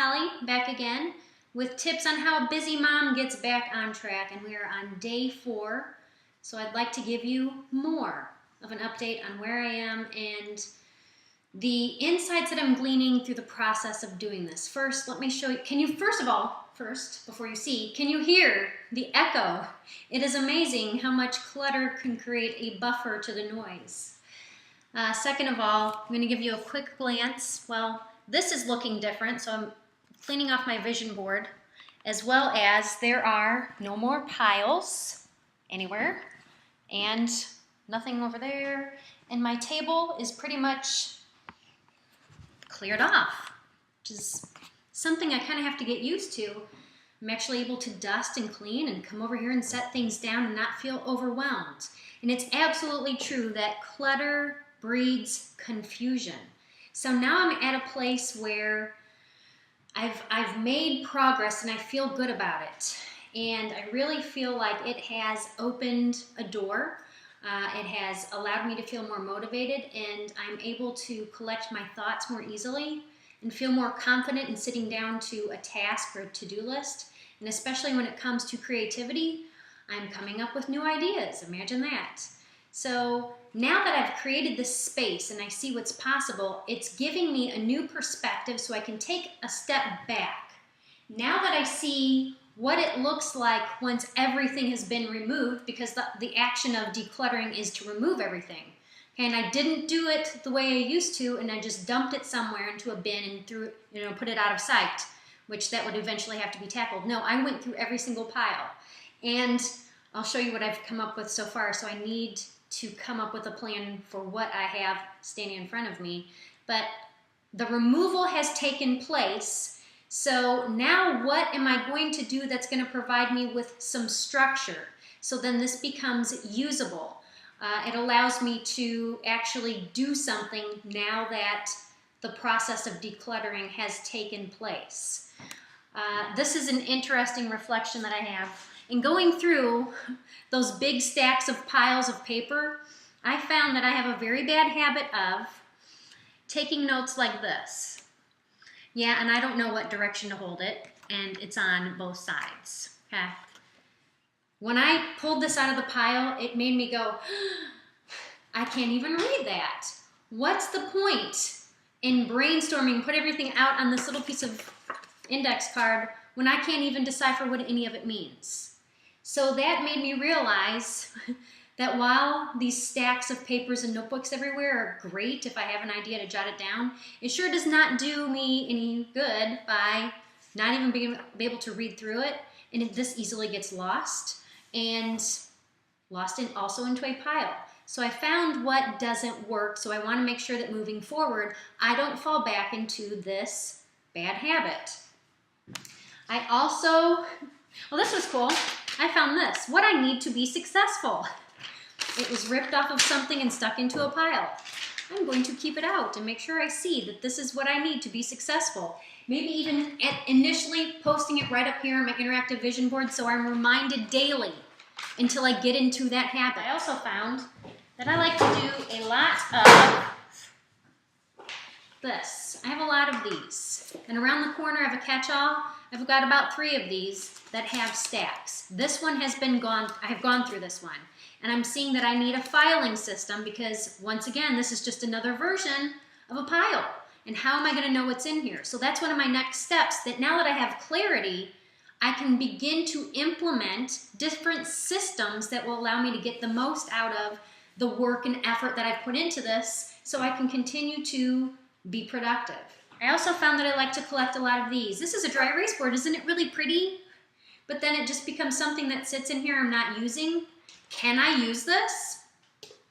Holly, back again with tips on how a busy mom gets back on track, and we are on day 4. So I'd like to give you more of an update on where I am and the insights that I'm gleaning through the process of doing this. First, let me show you. Can you, before you see, can you hear the echo? It is amazing how much clutter can create a buffer to the noise. Second of all, I'm going to give you a quick glance. Well, this is looking different, so I'm cleaning off my vision board, as well as there are no more piles anywhere, and nothing over there, and my table is pretty much cleared off, which is something I kind of have to get used to. I'm actually able to dust and clean and come over here and set things down and not feel overwhelmed. And it's absolutely true that clutter breeds confusion. So now I'm at a place where I've made progress and I feel good about it. And I really feel like it has opened a door. It has allowed me to feel more motivated, and I'm able to collect my thoughts more easily and feel more confident in sitting down to a task or a to-do list. And especially when it comes to creativity, I'm coming up with new ideas. Imagine that. So now that I've created this space and I see what's possible, it's giving me a new perspective so I can take a step back. Now that I see what it looks like once everything has been removed, because the action of decluttering is to remove everything. And I didn't do it the way I used to, and I just dumped it somewhere into a bin and put it out of sight, which that would eventually have to be tackled. No, I went through every single pile. And I'll show you what I've come up with so far. So I need to come up with a plan for what I have standing in front of me. But the removal has taken place. So now what am I going to do that's going to provide me with some structure? So then this becomes usable. It allows me to actually do something now that the process of decluttering has taken place. This is an interesting reflection that I have. In going through those big stacks of piles of paper, I found that I have a very bad habit of taking notes like this. Yeah, and I don't know what direction to hold it, and it's on both sides. Okay. When I pulled this out of the pile, it made me go, I can't even read that. What's the point in brainstorming, put everything out on this little piece of index card when I can't even decipher what any of it means? So that made me realize that while these stacks of papers and notebooks everywhere are great if I have an idea to jot it down, it sure does not do me any good by not even being able to read through it, and this easily gets lost, and also into a pile. So I found what doesn't work, so I want to make sure that moving forward, I don't fall back into this bad habit. I also, well, this was cool. I found this, what I need to be successful. It was ripped off of something and stuck into a pile. I'm going to keep it out and make sure I see that this is what I need to be successful. Maybe even initially posting it right up here on my interactive vision board so I'm reminded daily until I get into that habit. I also found that I like to do a lot of this. I have a lot of these. And around the corner I have a catch-all. I've got about 3 of these that have stacks. This one has been gone. I have gone through this one. And I'm seeing that I need a filing system because, once again, this is just another version of a pile. And how am I going to know what's in here? So that's one of my next steps, that now that I have clarity, I can begin to implement different systems that will allow me to get the most out of the work and effort that I've put into this so I can continue to be productive. I also found that I like to collect a lot of these. This is a dry erase board. Isn't it really pretty? But then it just becomes something that sits in here I'm not using. Can I use this?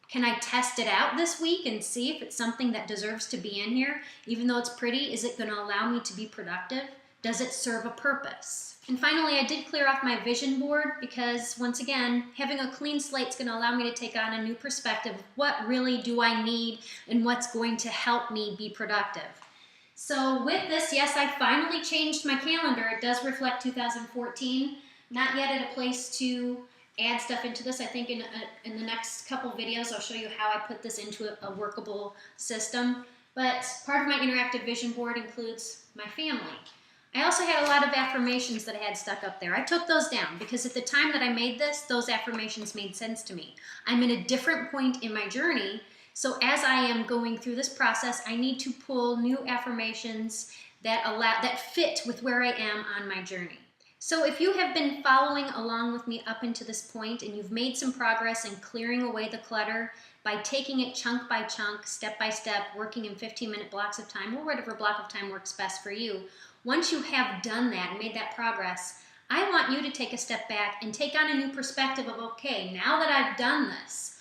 Can I test it out this week and see if it's something that deserves to be in here? Even though it's pretty, is it going to allow me to be productive? Does it serve a purpose? And finally, I did clear off my vision board because, once again, having a clean slate is going to allow me to take on a new perspective of what really do I need and what's going to help me be productive. So with this, yes, I finally changed my calendar. It does reflect 2014. Not yet at a place to add stuff into this. I think in the next couple videos I'll show you how I put this into a workable system. But part of my interactive vision board includes my family. I also had a lot of affirmations that I had stuck up there. I took those down because at the time that I made this, those affirmations made sense to me. I'm in a different point in my journey, so as I am going through this process, I need to pull new affirmations that fit with where I am on my journey. So if you have been following along with me up until this point and you've made some progress in clearing away the clutter by taking it chunk by chunk, step by step, working in 15-minute blocks of time or whatever block of time works best for you, once you have done that and made that progress, I want you to take a step back and take on a new perspective of, okay, now that I've done this,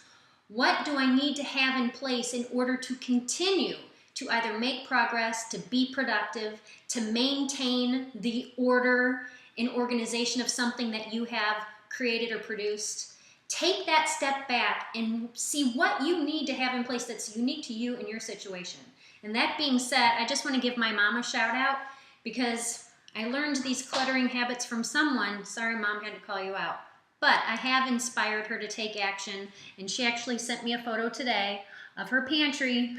what do I need to have in place in order to continue to either make progress, to be productive, to maintain the order and organization of something that you have created or produced? Take that step back and see what you need to have in place that's unique to you and your situation. And that being said, I just want to give my mom a shout out because I learned these cluttering habits from someone. Sorry, Mom, had to call you out. But I have inspired her to take action, and she actually sent me a photo today of her pantry.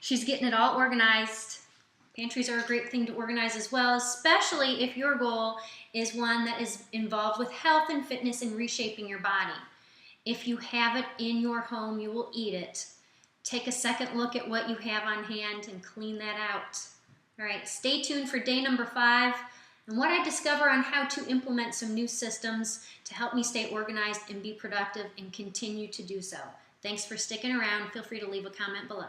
She's getting it all organized. Pantries are a great thing to organize as well, especially if your goal is one that is involved with health and fitness and reshaping your body. If you have it in your home, you will eat it. Take a second look at what you have on hand and clean that out. All right, stay tuned for day number 5 and what I discover on how to implement some new systems to help me stay organized and be productive and continue to do so. Thanks for sticking around. Feel free to leave a comment below.